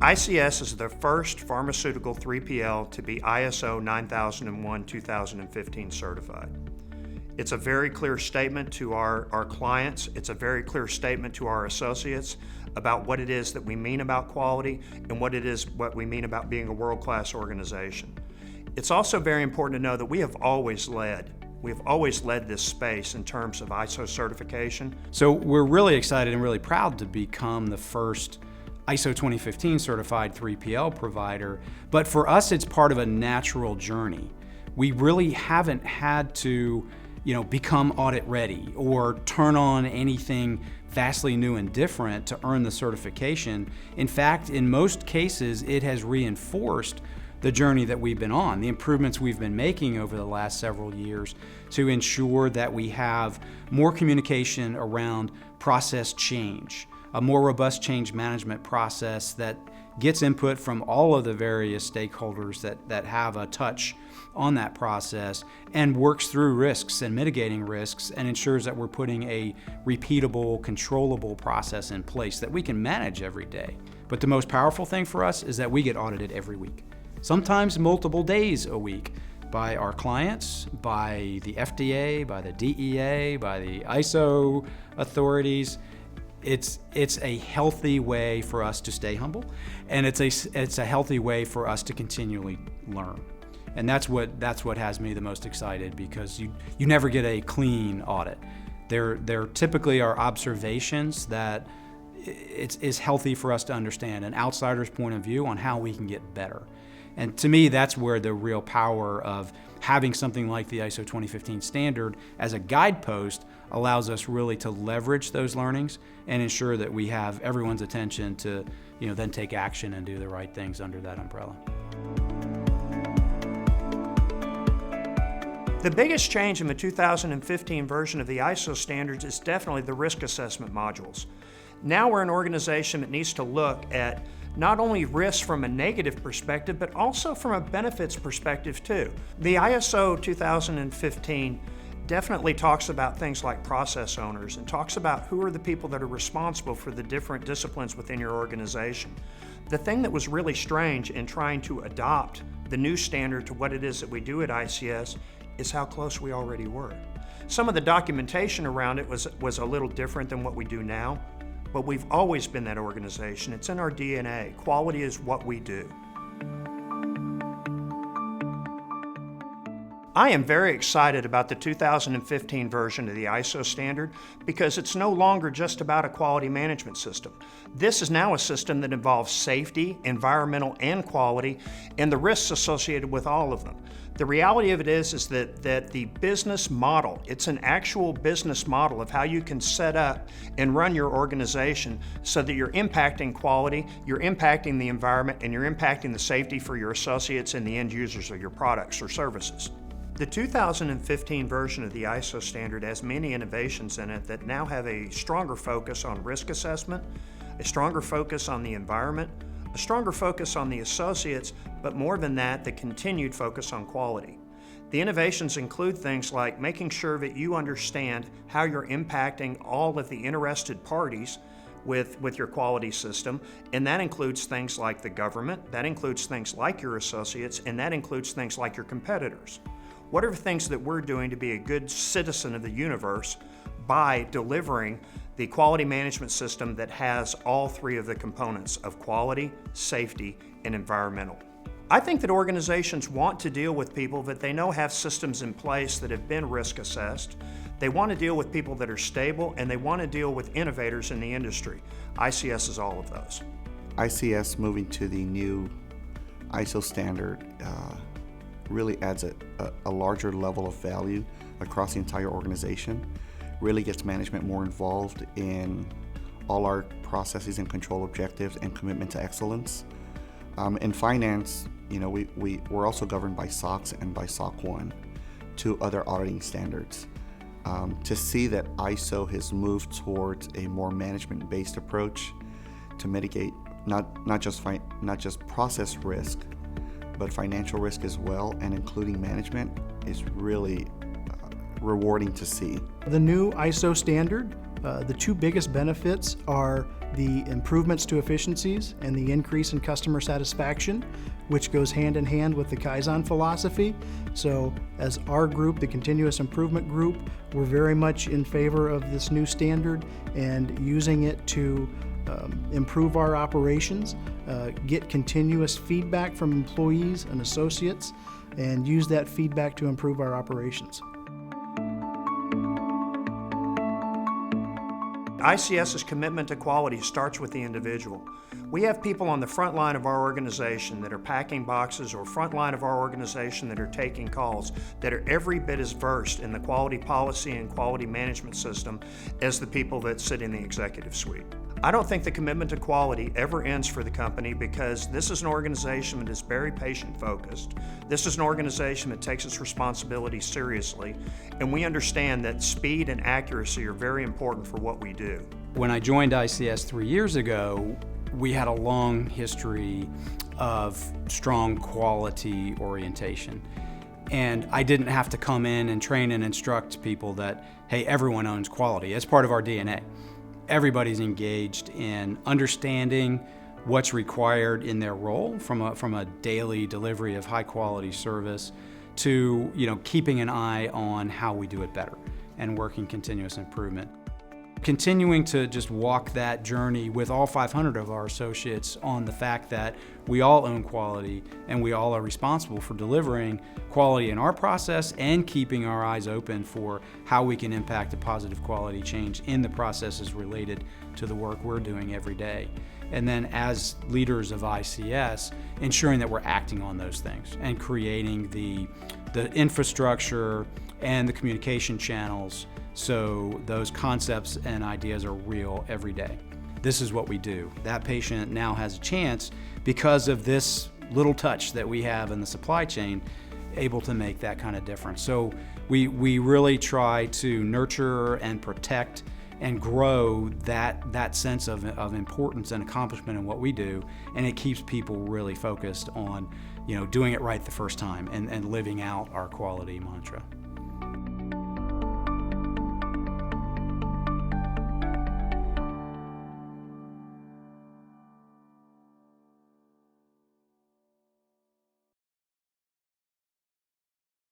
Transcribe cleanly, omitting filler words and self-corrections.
ICS is the first pharmaceutical 3PL to be ISO 9001-2015 certified. It's a very clear statement to our clients. It's a very clear statement to our associates about what it is that we mean about quality and what we mean about being a world-class organization. It's also very important to know that we have always led this space in terms of ISO certification. So we're really excited and really proud to become the first ISO 2015 certified 3PL provider, but for us it's part of a natural journey. We really haven't had to become audit ready or turn on anything vastly new and different to earn the certification. In fact, in most cases, it has reinforced the journey that we've been on, the improvements we've been making over the last several years to ensure that we have more communication around process change, a more robust change management process that gets input from all of the various stakeholders that have a touch on that process and works through risks and mitigating risks and ensures that we're putting a repeatable, controllable process in place that we can manage every day. But the most powerful thing for us is that we get audited every week, sometimes multiple days a week, by our clients, by the FDA, by the DEA, by the ISO authorities. It's a healthy way for us to stay humble, and it's a healthy way for us to continually learn. And that's what has me the most excited, because you never get a clean audit. There typically are observations that it's healthy for us to understand, an outsider's point of view on how we can get better. And to me, that's where the real power of having something like the ISO 2015 standard as a guidepost allows us really to leverage those learnings and ensure that we have everyone's attention to then take action and do the right things under that umbrella. The biggest change in the 2015 version of the ISO standards is definitely the risk assessment modules. Now we're an organization that needs to look at not only risks from a negative perspective, but also from a benefits perspective too. The ISO 2015 definitely talks about things like process owners and talks about who are the people that are responsible for the different disciplines within your organization. The thing that was really strange in trying to adopt the new standard to what it is that we do at ICS is how close we already were. Some of the documentation around it was a little different than what we do now, but we've always been that organization. It's in our DNA. Quality is what we do. I am very excited about the 2015 version of the ISO standard because it's no longer just about a quality management system. This is now a system that involves safety, environmental, and quality, and the risks associated with all of them. The reality of it is that the business model, it's an actual business model of how you can set up and run your organization so that you're impacting quality, you're impacting the environment, and you're impacting the safety for your associates and the end users of your products or services. The 2015 version of the ISO standard has many innovations in it that now have a stronger focus on risk assessment, a stronger focus on the environment, a stronger focus on the associates, but more than that, the continued focus on quality. The innovations include things like making sure that you understand how you're impacting all of the interested parties with your quality system, and that includes things like the government, that includes things like your associates, and that includes things like your competitors. What are the things that we're doing to be a good citizen of the universe by delivering the quality management system that has all three of the components of quality, safety, and environmental? I think that organizations want to deal with people that they know have systems in place that have been risk assessed. They want to deal with people that are stable, and they want to deal with innovators in the industry. ICS is all of those. ICS moving to the new ISO standard really adds a larger level of value across the entire organization, really gets management more involved in all our processes and control objectives and commitment to excellence. In finance, we're also governed by SOX and by SOC 1, two other auditing standards. To see that ISO has moved towards a more management-based approach to mitigate not just process risk, but financial risk as well, and including management, is really rewarding to see. The new ISO standard, the two biggest benefits are the improvements to efficiencies and the increase in customer satisfaction, which goes hand in hand with the Kaizen philosophy. So as our group, the Continuous Improvement Group, we're very much in favor of this new standard and using it to improve our operations, get continuous feedback from employees and associates, and use that feedback to improve our operations. ICS's commitment to quality starts with the individual. We have people on the front line of our organization that are packing boxes, or front line of our organization that are taking calls, that are every bit as versed in the quality policy and quality management system as the people that sit in the executive suite. I don't think the commitment to quality ever ends for the company, because this is an organization that is very patient-focused. This is an organization that takes its responsibility seriously, and we understand that speed and accuracy are very important for what we do. When I joined ICS 3 years ago, we had a long history of strong quality orientation. And I didn't have to come in and train and instruct people that, hey, everyone owns quality. It's part of our DNA. Everybody's engaged in understanding what's required in their role, from a daily delivery of high quality service to keeping an eye on how we do it better and working continuous improvement. Continuing to just walk that journey with all 500 of our associates on the fact that we all own quality and we all are responsible for delivering quality in our process and keeping our eyes open for how we can impact a positive quality change in the processes related to the work we're doing every day. And then as leaders of ICS, ensuring that we're acting on those things and creating the infrastructure and the communication channels so those concepts and ideas are real every day. This is what we do. That patient now has a chance, because of this little touch that we have in the supply chain, able to make that kind of difference. So we really try to nurture and protect and grow that sense of importance and accomplishment in what we do, and it keeps people really focused on doing it right the first time and living out our quality mantra.